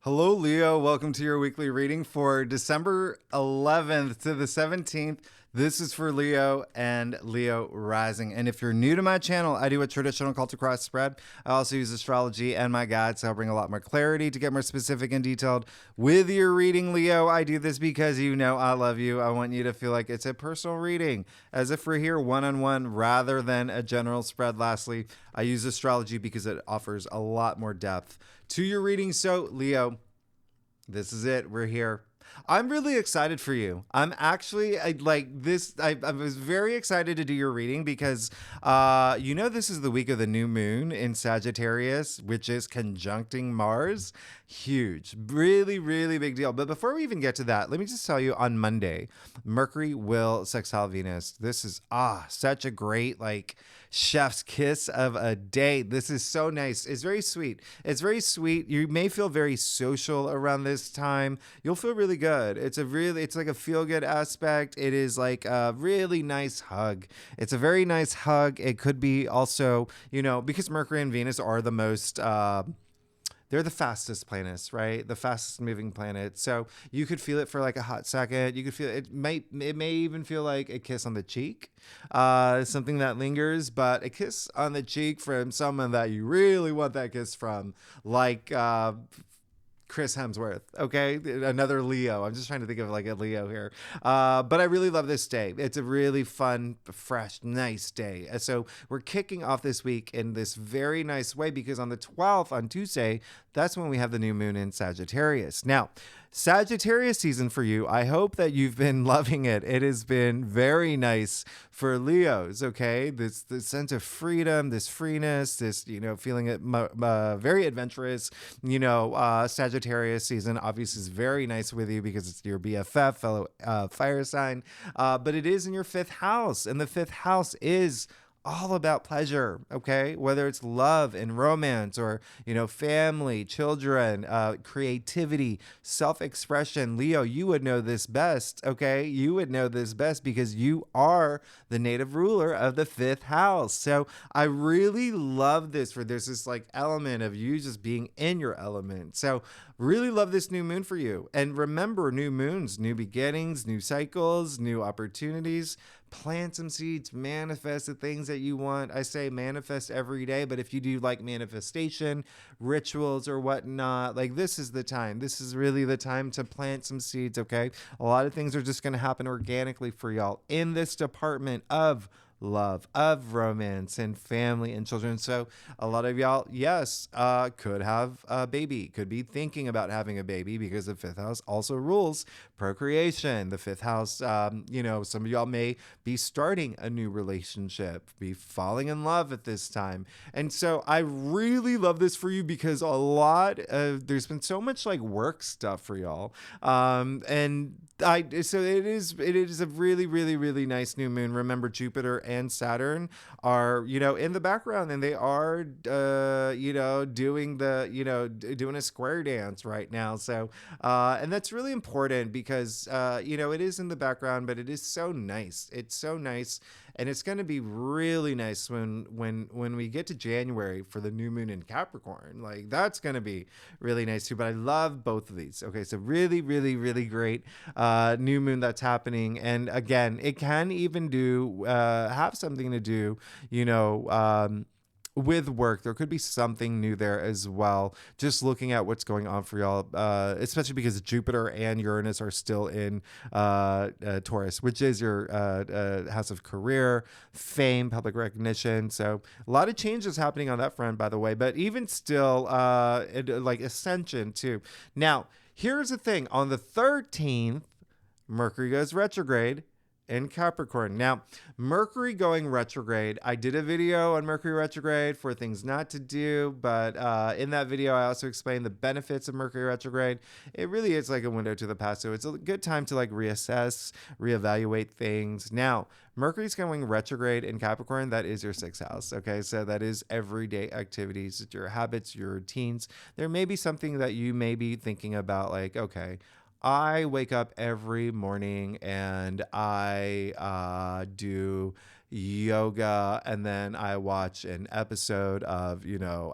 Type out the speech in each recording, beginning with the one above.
Hello, Leo. Welcome to your weekly reading for December 11th to the 17th. This is for Leo and Leo rising. And if you're new to my channel, I do a traditional cult to cross spread. I also use astrology and my guides to help bring a lot more clarity to get more specific and detailed with your reading, Leo. I do this because you know I love you. I want you to feel like it's a personal reading, as if we're here one-on-one rather than a general spread. Lastly, I use astrology because it offers a lot more depth to your reading. So, Leo, this is it. We're here. I'm really excited for you. I'm actually I was very excited to do your reading because, this is the week of the new moon in Sagittarius, which is conjuncting Mars. Huge, really, really big deal. But before we even get to that, let me just tell you on Monday, Mercury will sextile Venus. This is, such a great, chef's kiss of a day. This is so nice. It's very sweet. It's very sweet. You may feel very social around this time. You'll feel really good. It's like a feel good aspect. It is like a really nice hug. It's a very nice hug. It could be also, because Mercury and Venus are the most, they're the fastest planets, right? The fastest moving planet. So you could feel it for like a hot second. You could feel it may even feel like a kiss on the cheek, something that lingers, but a kiss on the cheek from someone that you really want that kiss from, like Chris Hemsworth, okay? Another Leo. I'm just trying to think of like a Leo here. But I really love this day. It's a really fun, fresh, nice day. So we're kicking off this week in this very nice way because on the 12th, on Tuesday, that's when we have the new moon in Sagittarius. Now, Sagittarius season for you. I hope that you've been loving it. It has been very nice for Leos, okay? This sense of freedom, this freeness, this, feeling it very adventurous. Sagittarius season obviously is very nice with you because it's your BFF, fellow fire sign. But it is in your fifth house, and the fifth house is all about pleasure, okay? Whether it's love and romance or, family, children, creativity, self-expression. Leo, you would know this best, okay? You would know this best because you are the native ruler of the fifth house. So I really love this there's this element of you just being in your element. So really love this new moon for you. And remember, new moons, new beginnings, new cycles, new opportunities. Plant some seeds, manifest the things that you want. I say manifest every day, but if you do like manifestation, rituals or whatnot, this is the time. This is really the time to plant some seeds, okay? A lot of things are just going to happen organically for y'all in this department of love, of romance and family and children. So a lot of y'all, yes, could have a baby, could be thinking about having a baby because the fifth house also rules procreation. The fifth house, some of y'all may be starting a new relationship, be falling in love at this time. And so I really love this for you because there's been so much work stuff for y'all. So it is a really, really, really nice new moon. Remember, Jupiter and Saturn are, in the background, and they are, doing a square dance right now. So, and that's really important because, it is in the background, but it is so nice. It's so nice. And it's going to be really nice when we get to January for the new moon in Capricorn. That's going to be really nice too. But I love both of these. Okay, so really, really, really great new moon that's happening. And again, it can even have something to do, with work. There could be something new there as well. Just looking at what's going on for y'all, especially because Jupiter and Uranus are still in Taurus, which is your house of career, fame, public recognition. So a lot of changes happening on that front, by the way. But even still, ascension too. Now, here's the thing. On the 13th, Mercury goes retrograde in Capricorn. Now, Mercury going retrograde, I did a video on Mercury retrograde for things not to do, but in that video, I also explained the benefits of Mercury retrograde. It really is like a window to the past, so it's a good time to reassess, reevaluate things. Now, Mercury's going retrograde in Capricorn. That is your sixth house, okay? So that is everyday activities, your habits, your routines. There may be something that you may be thinking about, okay, I wake up every morning and I do yoga, and then I watch an episode of,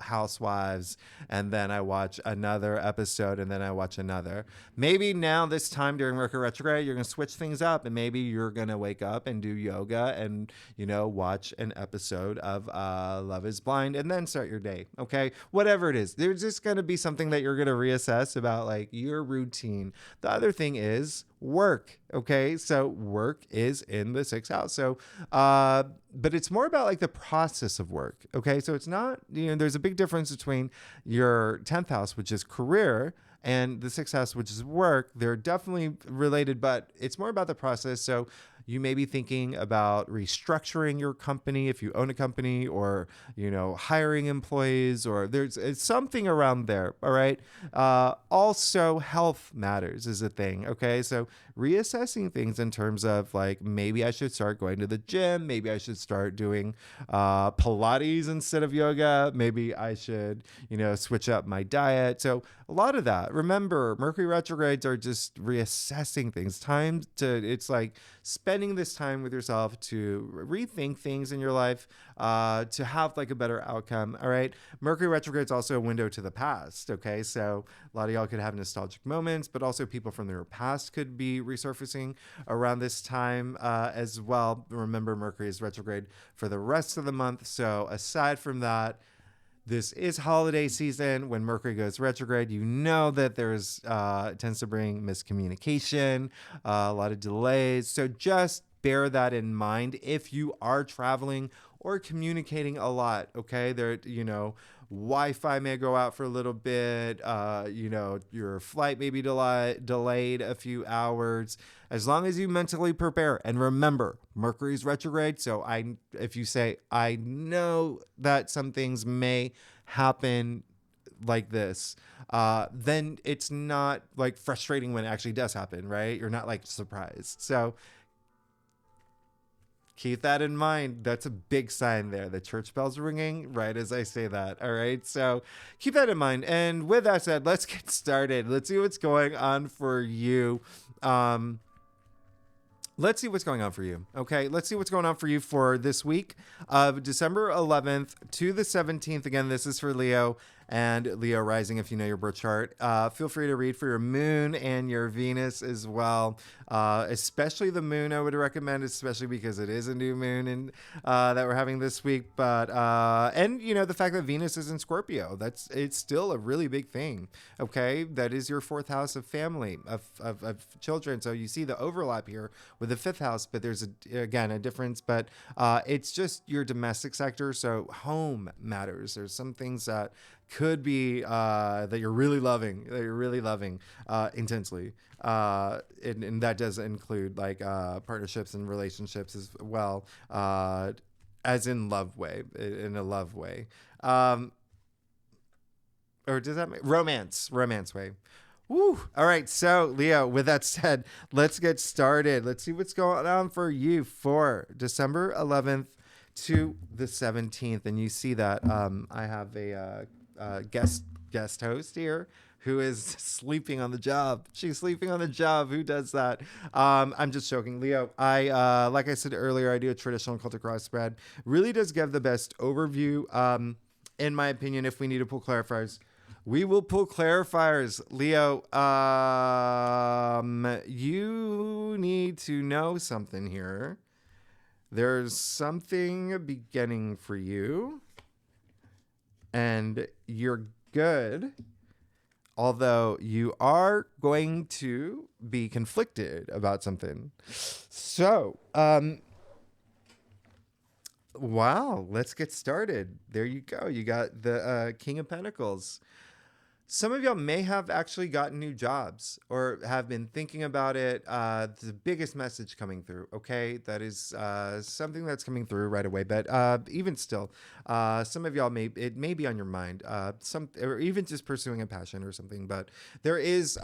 Housewives, and then I watch another episode, and then I watch another. Maybe now this time during Mercury retrograde, you're going to switch things up, and maybe you're going to wake up and do yoga and, watch an episode of Love is Blind and then start your day. Okay. Whatever it is, there's just going to be something that you're going to reassess about like your routine. The other thing is work. Okay. So work is in the sixth house. So, but it's more about like the process of work. Okay. So it's not, there's a big difference between your 10th house, which is career, and the sixth house, which is work. They're definitely related, but it's more about the process. So you may be thinking about restructuring your company if you own a company, or, hiring employees, or it's something around there. All right. Also, health matters is a thing. Okay. So reassessing things in terms of like, maybe I should start going to the gym. Maybe I should start doing Pilates instead of yoga. Maybe I should, switch up my diet. So a lot of that. Remember, Mercury retrogrades are just reassessing things. It's like spending this time with yourself to rethink things in your life, to have like a better outcome. All right. Mercury retrograde is also a window to the past. Okay. So a lot of y'all could have nostalgic moments, but also people from their past could be resurfacing around this time as well. Remember, Mercury is retrograde for the rest of the month. So aside from that, this is holiday season. When Mercury goes retrograde, that there's tends to bring miscommunication, a lot of delays. So just bear that in mind if you are traveling or communicating a lot. Okay, Wi-Fi may go out for a little bit. Your flight may be delayed a few hours. As long as you mentally prepare, and remember, Mercury's retrograde. So if you say, I know that some things may happen like this, then it's not like frustrating when it actually does happen, right? You're not like surprised. So keep that in mind. That's a big sign there. The church bell's ringing right as I say that. All right. So keep that in mind. And with that said, let's get started. Let's see what's going on for you. Let's see what's going on for you. Okay, let's see what's going on for you for this week of December 11th to the 17th. Again, this is for Leo and Leo rising if you know your birth chart. Feel free to read for your moon and your Venus as well. Especially the moon I would recommend, especially because it is a new moon and that we're having this week. But and the fact that Venus is in Scorpio, it's still a really big thing. Okay, that is your fourth house of family, of children. So you see the overlap here with the fifth house, but there's a difference. But it's just your domestic sector. So home matters. There's some things that could be that you're really loving intensely, and that does include like partnerships and relationships as well, as in in a love way, or does that make romance way? Woo. All right. So Leo, with that said, let's get started. Let's see what's going on for you for December 11th to the 17th. And you see that I have a guest host here who is sleeping on the job. She's sleeping on the job. Who does that? I'm just joking. Leo, I like I said earlier, I do a traditional cultic cross spread. Really does give the best overview. In my opinion, if we need to pull clarifiers, we will pull clarifiers. Leo, you need to know something here. There's something beginning for you, and you're good. Although you are going to be conflicted about something. So, wow, let's get started. There you go. You got the King of Pentacles. Some of y'all may have actually gotten new jobs or have been thinking about it. The biggest message coming through, okay? That is something that's coming through right away. But even still, some of y'all it may be on your mind, or even just pursuing a passion or something. But there is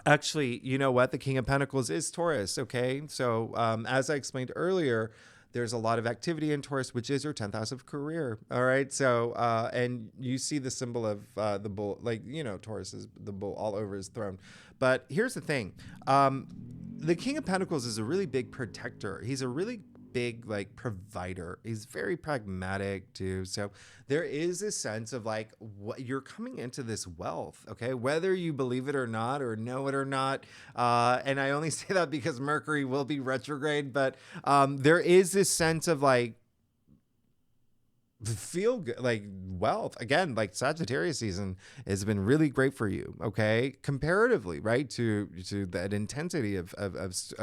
actually, you know what? The King of Pentacles is Taurus, okay? So as I explained earlier, there's a lot of activity in Taurus, which is your 10th house of career. All right. So, and you see the symbol of the bull, like, Taurus is the bull all over his throne. But here's the thing. The King of Pentacles is a really big protector. He's a really big like provider. He's very pragmatic too. So there is a sense of like what you're coming into this wealth, okay? Whether you believe it or not, or know it or not. And I only say that because Mercury will be retrograde, but there is this sense of like, feel good, like wealth again, like Sagittarius season has been really great for you, okay, comparatively, right, to that intensity of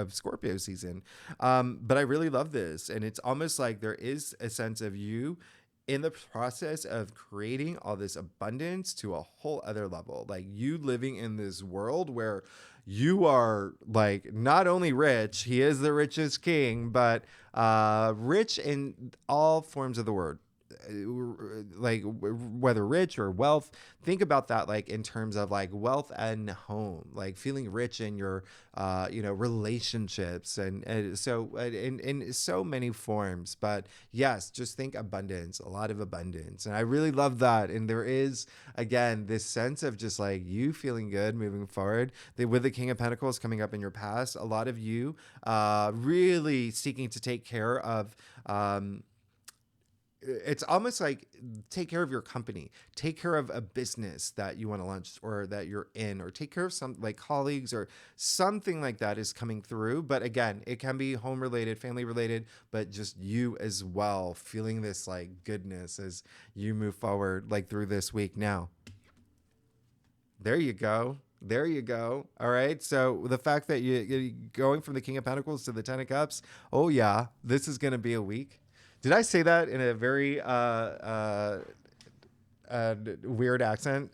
Scorpio season. But I really love this, and it's almost like there is a sense of you in the process of creating all this abundance to a whole other level, like you living in this world where you are like not only rich, he is the richest king, but rich in all forms of the word, like whether rich or wealth. Think about that like in terms of like wealth and home, like feeling rich in your relationships, and so in so many forms. But yes, just think abundance, a lot of abundance, and I really love that. And there is again this sense of just like you feeling good moving forward. With the King of Pentacles coming up in your past, a lot of you really seeking to take care of it's almost like take care of your company, take care of a business that you want to launch or that you're in, or take care of some like colleagues or something like that is coming through. But again, it can be home related, family related, but just you as well, feeling this like goodness as you move forward like through this week. Now, there you go. There you go. All right. So the fact that you're going from the King of Pentacles to the Ten of Cups, oh yeah, this is going to be a week. Did I say that in a very weird accent?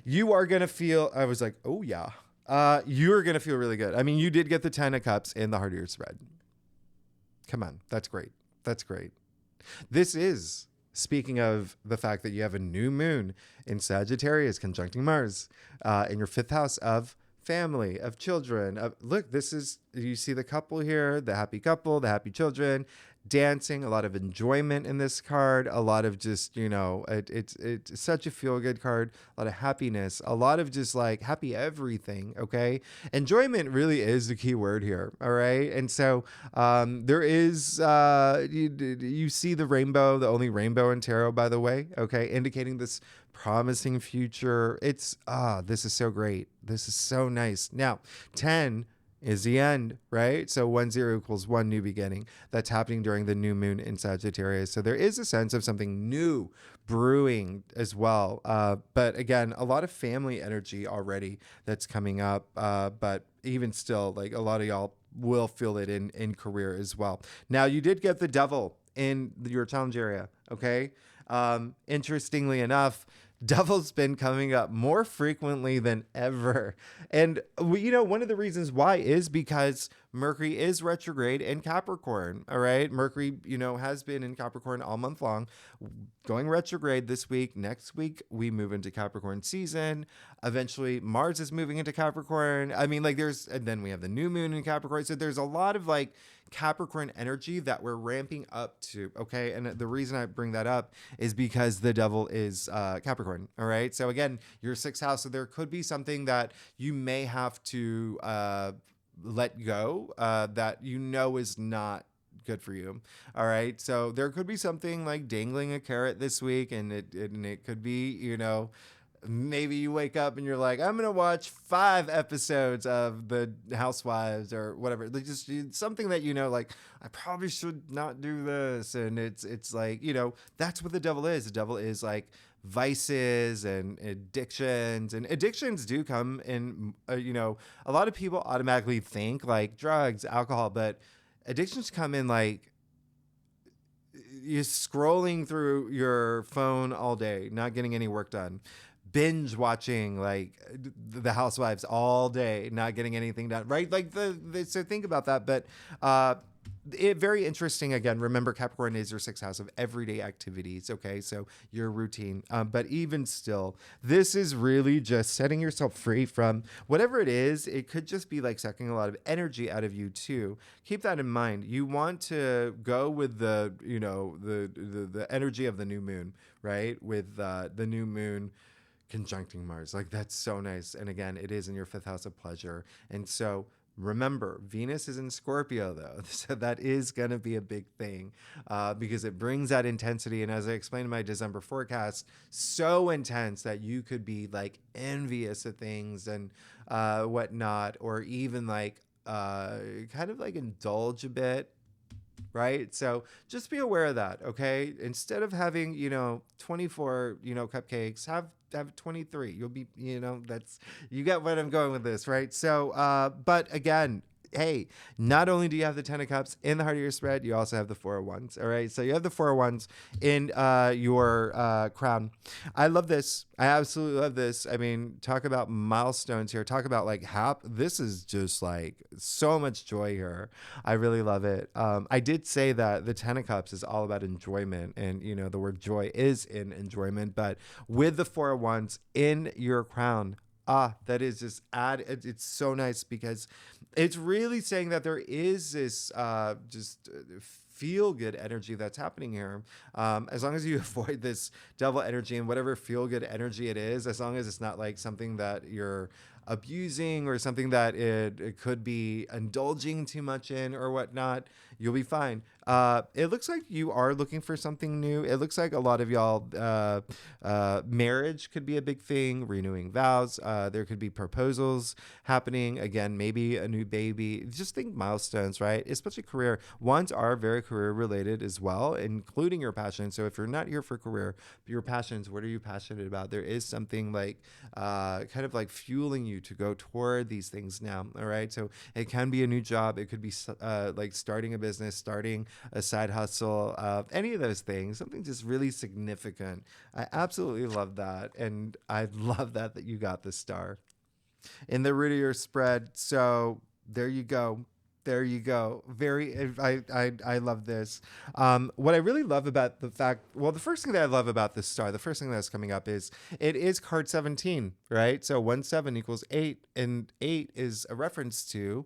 You are going to feel, I was like, oh yeah. You're going to feel really good. I mean, you did get the 10 of Cups in the heart of your spread. Come on. That's great. That's great. This is, speaking of the fact that you have a new moon in Sagittarius conjuncting Mars in your 5th house of family, of children. Look, this is, you see the couple here, the happy couple, the happy children, dancing, a lot of enjoyment in this card, a lot of just, it's such a feel-good card, a lot of happiness, a lot of just like happy everything, okay? Enjoyment really is the key word here, all right? And so there is, you see the rainbow, the only rainbow in tarot, by the way, okay, indicating this promising future. It's, this is so great. This is so nice. Now, 10 is the end, right? So 10 equals one new beginning. That's happening during the new moon in Sagittarius. So there is a sense of something new brewing as well. But again, a lot of family energy already that's coming up. But even still, like a lot of y'all will feel it in career as well. Now, you did get the devil in your challenge area, okay? Interestingly enough, Devil's been coming up more frequently than ever. And, one of the reasons why is because Mercury is retrograde in Capricorn. All right. Mercury, has been in Capricorn all month long, going retrograde this week. Next week, we move into Capricorn season. Eventually, Mars is moving into Capricorn. I mean, like and then we have the new moon in Capricorn. So there's a lot of like Capricorn energy that we're ramping up to. Okay. And the reason I bring that up is because the devil is Capricorn. All right. So again, your 6th house. So there could be something that you may have to let go that is not good for you. All right. So there could be something like dangling a carrot this week, and it could be, maybe you wake up and you're like, I'm going to watch 5 episodes of the Housewives or whatever. Like just something that, like, I probably should not do this. And it's like, that's what the devil is. The devil is like vices and addictions do come in, a lot of people automatically think like drugs, alcohol, but addictions come in like you're scrolling through your phone all day, not getting any work done, binge watching like the Housewives all day, not getting anything done, right? Like so think about that. But very interesting. Again, remember Capricorn is your 6th house of everyday activities. Okay, so your routine. But even still, this is really just setting yourself free from whatever it is. It could just be like sucking a lot of energy out of you too. Keep that in mind. You want to go with the the energy of the new moon, right? With the new moon conjuncting Mars. Like that's so nice. And again, it is in your 5th house of pleasure. And so Remember, Venus is in Scorpio, though, so that is going to be a big thing because it brings that intensity. And as I explained in my December forecast, so intense that you could be like envious of things and whatnot, or even like kind of like indulge a bit, right? So just be aware of that, okay? Instead of having, 24, cupcakes, have 23. You'll be, that's, you get what I'm going with this, right? So, but again, hey, not only do you have the 10 of cups in the heart of your spread, you also have the 4 of wands. All right. So you have the 4 of wands in your crown. I love this. I absolutely love this. I mean, talk about milestones here. Talk about like this is just like so much joy here. I really love it. I did say that the 10 of cups is all about enjoyment, and the word joy is in enjoyment, but with the 4 of wands in your crown, that is just it's so nice because it's really saying that there is this just feel good energy that's happening here. As long as you avoid this devil energy and whatever feel good energy it is, as long as it's not like something that you're abusing or something that it could be indulging too much in or whatnot, you'll be fine. It looks like you are looking for something new. It looks like a lot of y'all, marriage could be a big thing, renewing vows. There could be proposals happening. Again, maybe a new baby. Just think milestones, right? Especially career. Ones are very career related as well, including your passion. So if you're not here for career, your passions, what are you passionate about? There is something like kind of like fueling you to go toward these things now. All right. So it can be a new job. It could be like starting a business, starting a side hustle, any of those things, something just really significant. I absolutely love that. And I love that you got the star in the root of your spread. So there you go. There you go. I love this. What I really love about the first thing that I love about this star, the first thing that's coming up is it is card 17, right? So 1 7 equals 8, and 8 is a reference to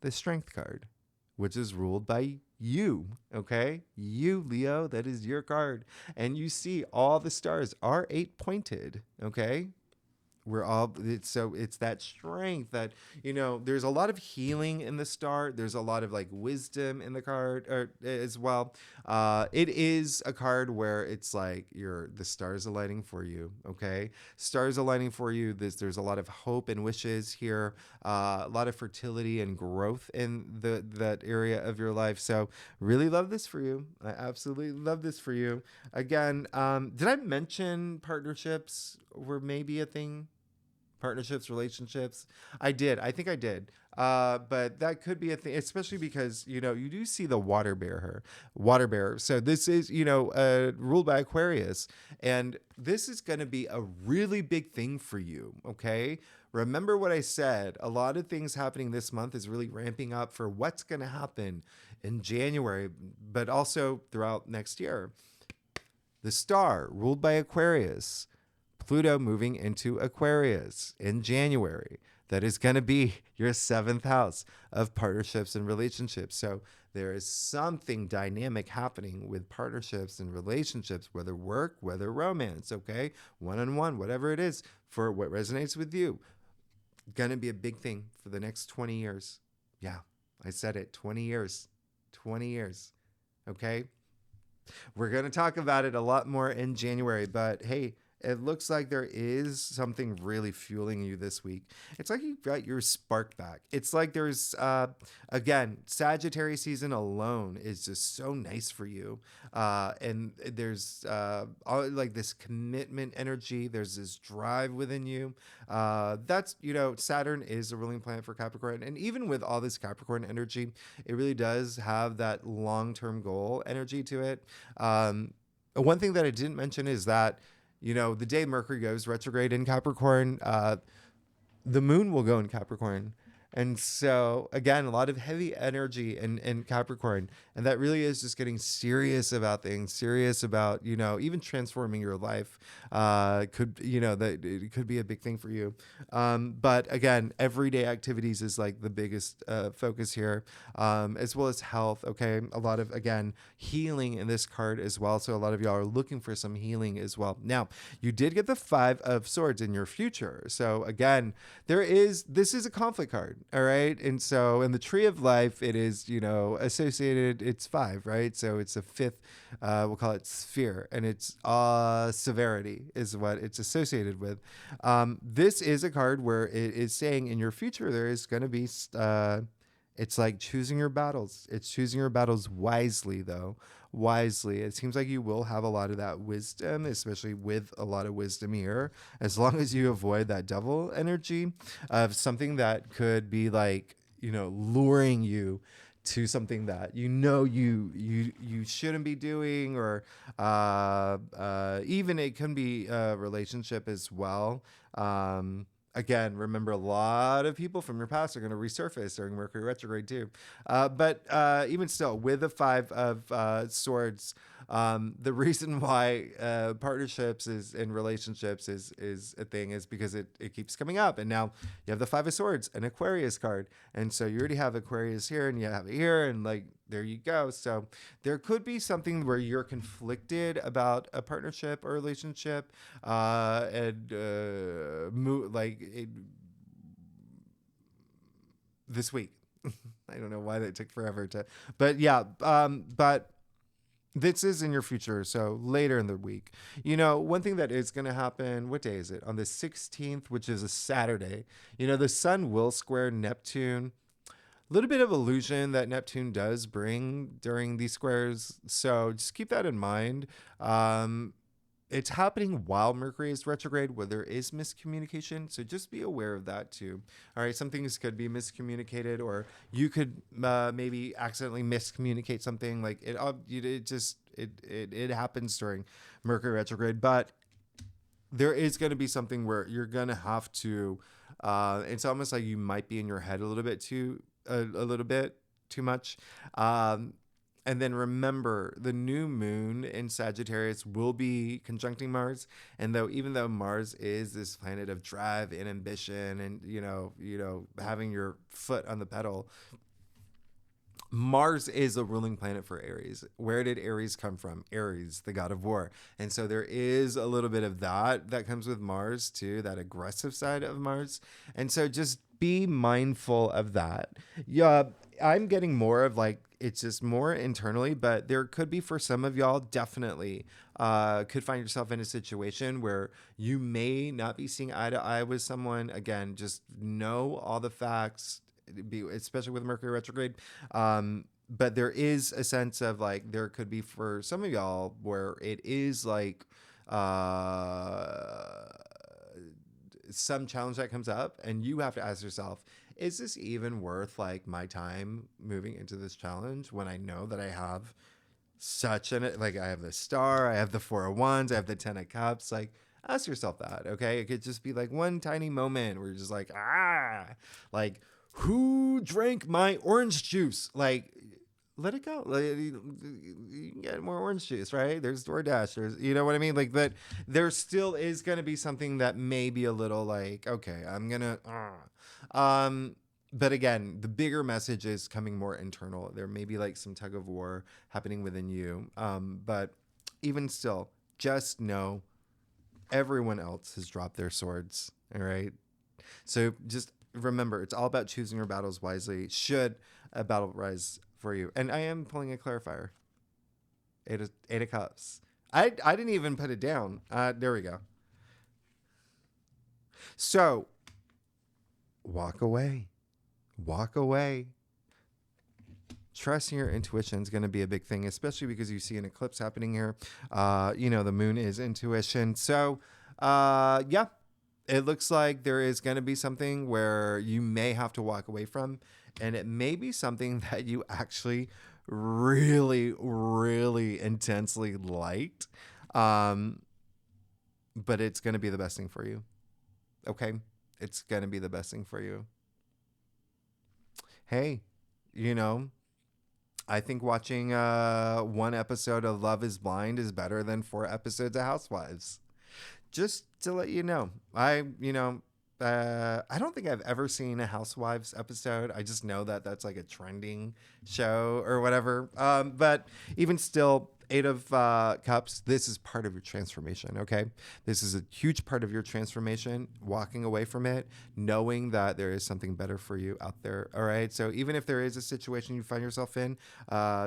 the strength card, which is ruled by you, okay? You, Leo, that is your card. And you see all the stars are 8 pointed, okay? It's that strength that, there's a lot of healing in the star. There's a lot of like wisdom in the card as well. It is a card where it's like the stars aligning for you. Okay. Stars aligning for you. There's a lot of hope and wishes here. A lot of fertility and growth in that area of your life. So really love this for you. I absolutely love this for you. Again, did I mention partnerships were maybe a thing? Partnerships, relationships. I did. I think I did. But that could be a thing, especially because, you do see the water bearer. So this is, ruled by Aquarius. And this is going to be a really big thing for you. Okay. Remember what I said. A lot of things happening this month is really ramping up for what's going to happen in January, but also throughout next year. The star ruled by Aquarius, Pluto moving into Aquarius in January. That is going to be your 7th house of partnerships and relationships. So there is something dynamic happening with partnerships and relationships, whether work, whether romance, okay? One-on-one, whatever it is, for what resonates with you. Going to be a big thing for the next 20 years. Yeah, I said it, 20 years. 20 years, okay? We're going to talk about it a lot more in January, but hey, it looks like there is something really fueling you this week. It's like you got your spark back. It's like there's, again, Sagittarius season alone is just so nice for you. And there's like this commitment energy. There's this drive within you. That's, Saturn is a ruling planet for Capricorn. And even with all this Capricorn energy, it really does have that long-term goal energy to it. One thing that I didn't mention is that, the day Mercury goes retrograde in Capricorn, the moon will go in Capricorn. And so, again, a lot of heavy energy in Capricorn. And that really is just getting serious about things, serious about, even transforming your life. That it could be a big thing for you. But again, everyday activities is like the biggest focus here, as well as health. Okay. A lot of, again, healing in this card as well. So a lot of y'all are looking for some healing as well. Now, you did get the 5 of Swords in your future. So again, this is a conflict card. card. All right. And so in the tree of life, it is, associated, it's 5, right? So it's a 5th, we'll call it sphere, and it's severity is what it's associated with. This is a card where it is saying in your future, there is going to be, it's like choosing your battles. It's choosing your battles wisely, though. Wisely. It seems like you will have a lot of that wisdom, especially with a lot of wisdom here, as long as you avoid that devil energy of something that could be like, luring you to something that you shouldn't be doing, or even it can be a relationship as well. Again, remember, a lot of people from your past are going to resurface during Mercury retrograde too. But even still, with the 5 of Swords, the reason why partnerships and relationships is a thing is because it keeps coming up. And now you have the 5 of Swords, an Aquarius card. And so you already have Aquarius here and you have it here, and like, there you go. So there could be something where you're conflicted about a partnership or relationship, this week. I don't know why that took forever but yeah. But this is in your future, so later in the week. One thing that is going to happen, what day is it? On the 16th, which is a Saturday, the sun will square Neptune. A little bit of illusion that Neptune does bring during these squares, so just keep that in mind. It's happening while Mercury is retrograde, where there is miscommunication, so just be aware of that too. All right, some things could be miscommunicated, or you could maybe accidentally miscommunicate something. Like it happens during Mercury retrograde, but there is going to be something where you're going to have to. It's almost like you might be in your head a little bit too much. And then remember, the new moon in Sagittarius will be conjuncting Mars. And even though Mars is this planet of drive and ambition and, having your foot on the pedal, Mars is a ruling planet for Aries. Where did Aries come from? Aries, the god of war. And so there is a little bit of that comes with Mars too, that aggressive side of Mars. And so just be mindful of that. Yeah, I'm getting more of like, it's just more internally, but there could be, for some of y'all, definitely could find yourself in a situation where you may not be seeing eye to eye with someone. Again, just know all the facts, especially with Mercury retrograde. But there is a sense of like, there could be for some of y'all where it is like some challenge that comes up, and you have to ask yourself, is this even worth like my time moving into this challenge when I know that I have such I have the Star, I have the 4 of Wands, I have the 10 of Cups. Like, ask yourself that, okay? It could just be like one tiny moment where you're just like, like, who drank my orange juice? Like, let it go. Like, you can get more orange juice, right? There's DoorDash. There's, you know what I mean? Like, but there still is going to be something that may be a little like, okay, I'm going to, but again, the bigger message is coming more internal. There may be like some tug of war happening within you. But even still, just know everyone else has dropped their swords. All right. So just remember, it's all about choosing your battles wisely. Should a battle rise for you? And I am pulling a clarifier. Eight of Cups. I didn't even put it down. There we go. So walk away. Walk away. Trusting your intuition is going to be a big thing, especially because you see an eclipse happening here. The moon is intuition. So, yeah, it looks like there is going to be something where you may have to walk away from, and it may be something that you actually really, really intensely liked. But it's going to be the best thing for you. Okay? It's going to be the best thing for you. Hey, I think watching one episode of Love is Blind is better than 4 episodes of Housewives. Just to let you know, I don't think I've ever seen a Housewives episode. I just know that that's like a trending show or whatever. But even still, Eight of Cups, this is part of your transformation, okay? This is a huge part of your transformation, walking away from it, knowing that there is something better for you out there, all right? So even if there is a situation you find yourself in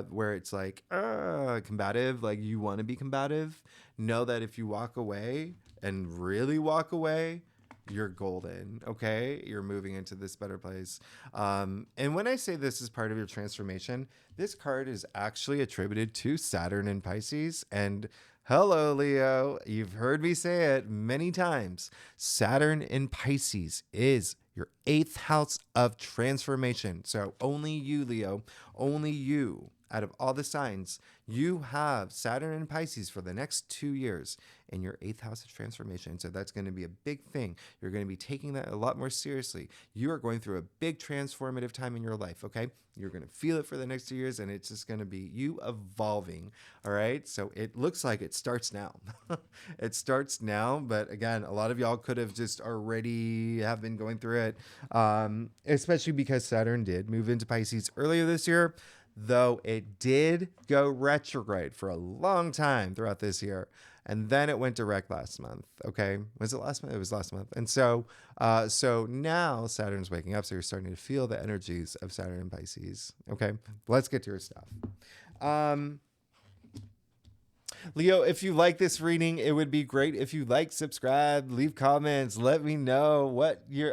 where it's like combative, like you want to be combative, know that if you walk away and really walk away, you're golden, okay? You're moving into this better place. And when I say this is part of your transformation, this card is actually attributed to Saturn in Pisces. And hello, Leo. You've heard me say it many times. Saturn in Pisces is your 8th house of transformation. So only you, Leo, only you, out of all the signs, you have Saturn in Pisces for the next 2 years in your 8th house of transformation. So that's going to be a big thing. You're going to be taking that a lot more seriously. You are going through a big transformative time in your life, okay? You're going to feel it for the next 2 years, and it's just going to be you evolving, all right? So it looks like it starts now. It starts now, but again, a lot of y'all could have just already have been going through it, especially because Saturn did move into Pisces earlier this year, though it did go retrograde for a long time throughout this year. And then it went direct last month. Okay. Was it last month? It was last month. And so now Saturn's waking up. So you're starting to feel the energies of Saturn and Pisces. Okay. Let's get to your stuff. Leo, if you like this reading, it would be great if you like, subscribe, leave comments, let me know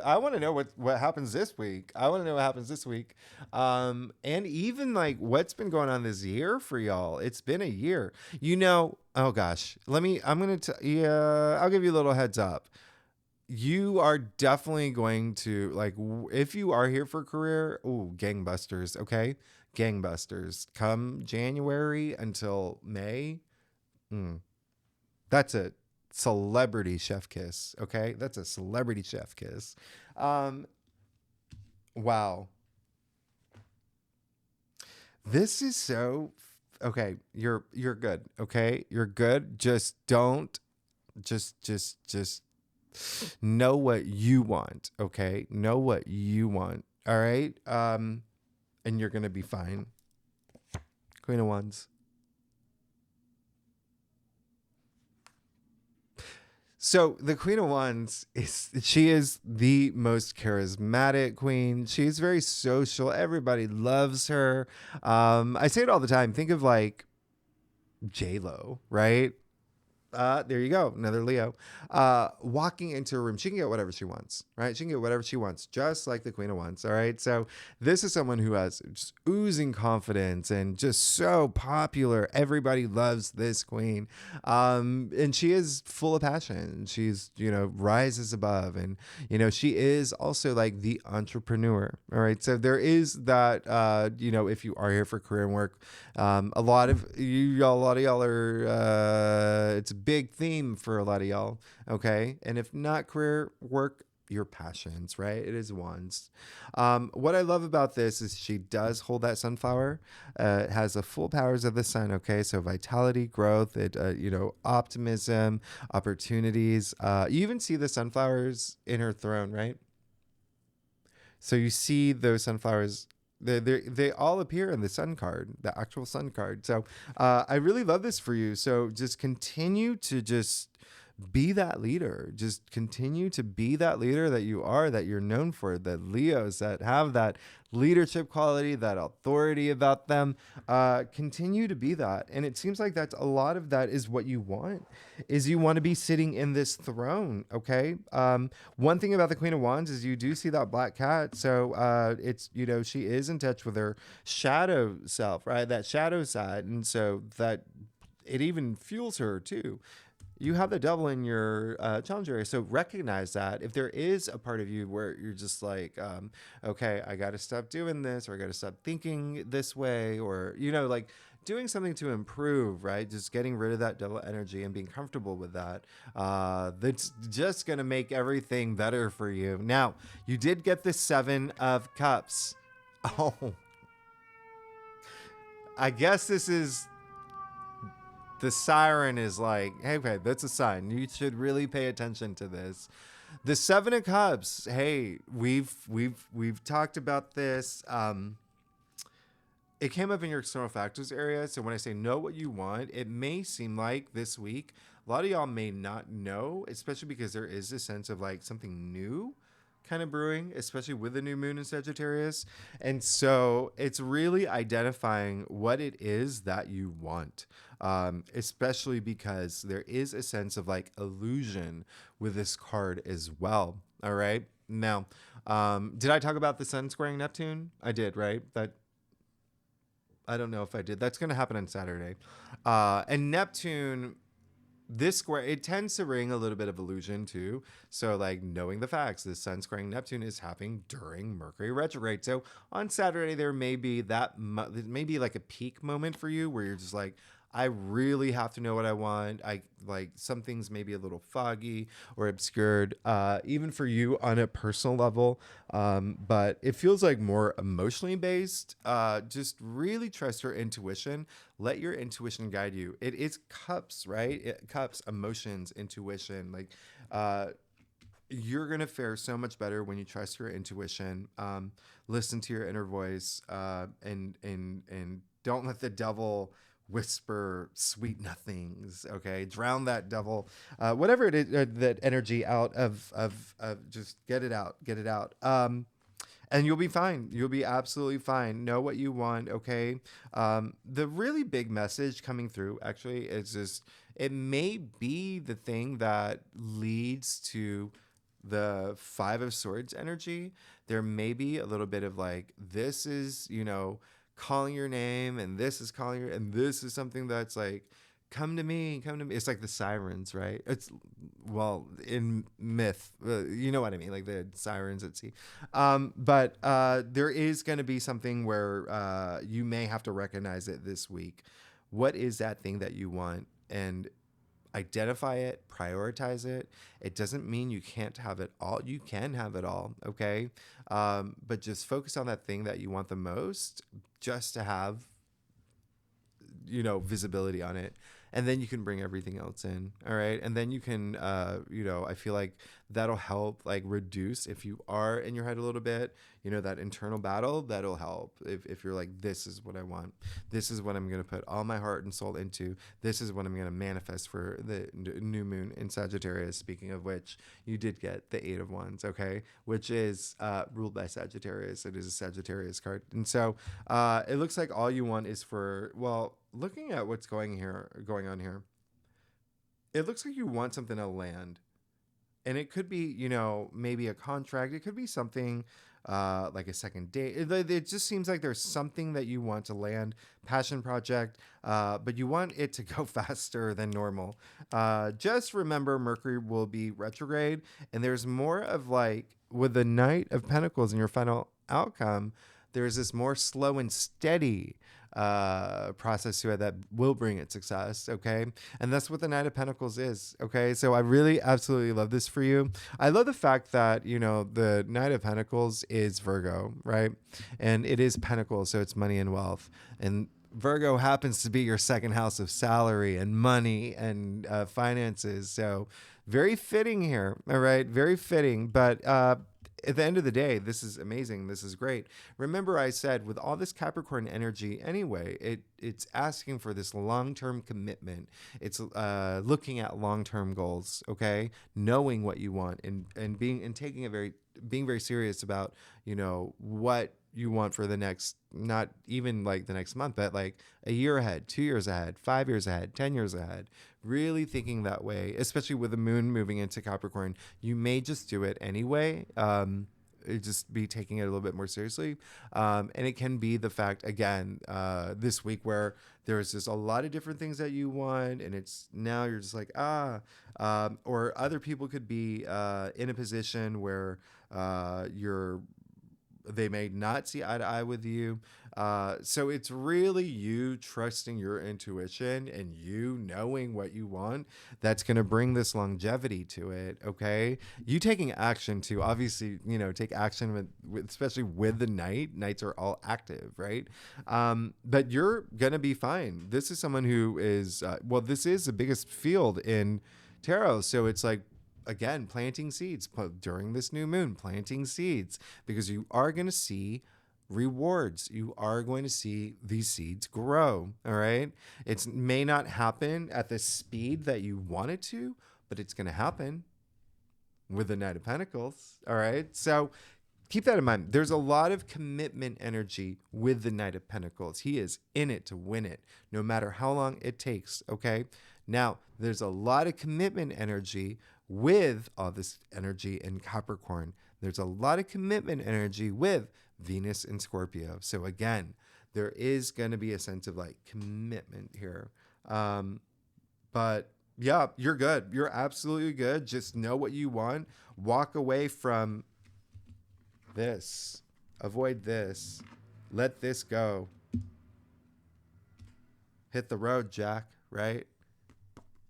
I want to know what happens this week. I want to know what happens this week. And even like what's been going on this year for y'all. It's been a year, oh gosh, I'll give you a little heads up. You are definitely going to if you are here for career, gangbusters. Okay. Gangbusters come January until May. That's a celebrity chef kiss. Okay. That's a celebrity chef kiss. Wow. This is so, okay. You're good. Okay. You're good. Just don't, just know what you want. Okay. Know what you want. All right. And you're going to be fine. Queen of Wands. So the Queen of Wands she is the most charismatic queen. She's very social. Everybody loves her. I say it all the time. Think of like J-Lo, right? There you go. Another Leo. Walking into a room, she can get whatever she wants, right? She can get whatever she wants, just like the Queen of Wands. All right. So this is someone who has just oozing confidence and just so popular. Everybody loves this queen. And she is full of passion. She's, rises above, and, she is also like the entrepreneur. All right. So there is that, if you are here for career and work, a lot of y'all are, it's a big theme for a lot of y'all. Okay. And if not career, work, your passions, right? It is Wands. What I love about this is she does hold that sunflower. It has the full powers of the sun. Okay. So vitality, growth, optimism, opportunities. You even see the sunflowers in her throne, right? So you see those sunflowers. They all appear in the sun card, the actual sun card. So I really love this for you. So just continue to just be that leader. Just continue to be that leader that you are, that you're known for, the Leos that have that leadership quality, that authority about them. Continue to be that. And it seems like that's a lot of that is what you want, is you want to be sitting in this throne. Okay. One thing about the Queen of Wands is you do see that black cat. So it's, she is in touch with her shadow self, right? That shadow side. And so that it even fuels her too. You have the devil in your challenge area. So recognize that if there is a part of you where you're just like, okay, I got to stop doing this, or I got to stop thinking this way, or, like doing something to improve, right? Just getting rid of that devil energy and being comfortable with that. That's just going to make everything better for you. Now, you did get the 7 of Cups. Oh, I guess this is... The siren is like, hey, okay, that's a sign. You should really pay attention to this. The 7 of Cups. Hey, we've talked about this. it came up in your external factors area. So when I say know what you want, it may seem like this week, a lot of y'all may not know, especially because there is a sense of like something new kind of brewing, especially with the new moon in Sagittarius. And so it's really identifying what it is that you want, especially because there is a sense of like illusion with this card as well. All right. Now, did I talk about the sun squaring Neptune? I did, right? That I don't know if I did. That's going to happen on Saturday. And Neptune, this square, it tends to ring a little bit of illusion too. So, like knowing the facts, the sun squaring Neptune is happening during Mercury retrograde. So on Saturday, there may be maybe like a peak moment for you where you're just like, I really have to know what I want. I like some things may be a little foggy or obscured, even for you on a personal level. But it feels like more emotionally based. Just really trust your intuition. Let your intuition guide you. It is cups, right? Cups, emotions, intuition. Like, you're gonna fare so much better when you trust your intuition. Listen to your inner voice, and don't let the devil whisper sweet nothings. Okay, drown that devil, whatever it is, that energy out of just get it out, get it out. And you'll be fine. You'll be absolutely fine. Know what you want. Okay. The really big message coming through actually is just it may be the thing that leads to the Five of Swords energy. There may be a little bit of like, this is, calling your name, and this is calling your, and this is something that's like, come to me, come to me. It's like the sirens, right? It's, well, in myth, you know what I mean? Like the sirens at sea. But there is going to be something where you may have to recognize it this week. What is that thing that you want? And identify it, prioritize it. It doesn't mean you can't have it all. You can have it all, okay? But just focus on that thing that you want the most, just to have, visibility on it. And then you can bring everything else in. All right. And then you can, I feel like that'll help like reduce if you are in your head a little bit, that internal battle, that'll help. If you're like, this is what I want, this is what I'm going to put all my heart and soul into, this is what I'm going to manifest for the new moon in Sagittarius. Speaking of which, you did get the Eight of Wands, okay, which is ruled by Sagittarius. It is a Sagittarius card. And so it looks like all you want is for, well, looking at what's going on here, it looks like you want something to land. And it could be, maybe a contract. It could be something like a second date. It just seems like there's something that you want to land, passion project, but you want it to go faster than normal. Just remember, Mercury will be retrograde, and there's more of like, with the Knight of Pentacles in your final outcome, there's this more slow and steady process to it that will bring it success. Okay. And that's what the Knight of Pentacles is. Okay. So I really absolutely love this for you. I love the fact that, the Knight of Pentacles is Virgo, right? And it is Pentacles. So it's money and wealth. And Virgo happens to be your second house of salary and money and finances. So very fitting here. All right. Very fitting. But, at the end of the day, this is amazing. This is great. Remember, I said with all this Capricorn energy anyway, it's asking for this long-term commitment. It's looking at long-term goals, okay? Knowing what you want and being very serious about, what you want for the next, not even like the next month, but like a year ahead, 2 years ahead, 5 years ahead, 10 years ahead. Really thinking that way, especially with the moon moving into Capricorn. You may just do it anyway. Just be taking it a little bit more seriously. And it can be the fact, again, this week where there's just a lot of different things that you want, and it's now you're just like, or other people could be in a position where they may not see eye to eye with you. So it's really you trusting your intuition and you knowing what you want that's going to bring this longevity to it. Okay. You taking action to obviously, take action with especially with the Knight. Knights are all active, right? But you're going to be fine. This is someone who is, this is the biggest field in tarot. So it's like, again, planting seeds during this new moon, planting seeds, because you are going to see rewards. You are going to see these seeds grow. All right. It may not happen at the speed that you want it to, but it's going to happen with the Knight of Pentacles. All right. So keep that in mind. There's a lot of commitment energy with the Knight of Pentacles. He is in it to win it, no matter how long it takes. Okay. Now, there's a lot of commitment energy with all this energy in Capricorn. There's a lot of commitment energy with Venus and Scorpio. So again, there is going to be a sense of like commitment here. But yeah, you're good. You're absolutely good. Just know what you want. Walk away from this. Avoid this. Let this go. Hit the road, Jack, right?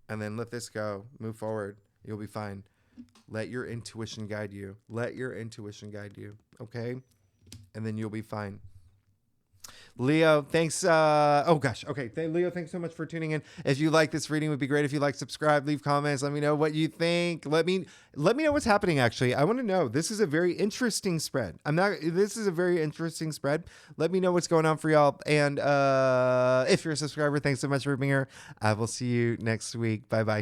And then let this go. Move forward. You'll be fine. Let your intuition guide you. Let your intuition guide you. Okay? And then you'll be fine. Leo, thanks. Oh gosh. Okay. Leo, thanks so much for tuning in. If you like this reading, it would be great if you like, subscribe, leave comments. Let me know what you think. Let me know what's happening. Actually, I want to know. This is a very interesting spread. This is a very interesting spread. Let me know what's going on for y'all. And if you're a subscriber, thanks so much for being here. I will see you next week. Bye bye.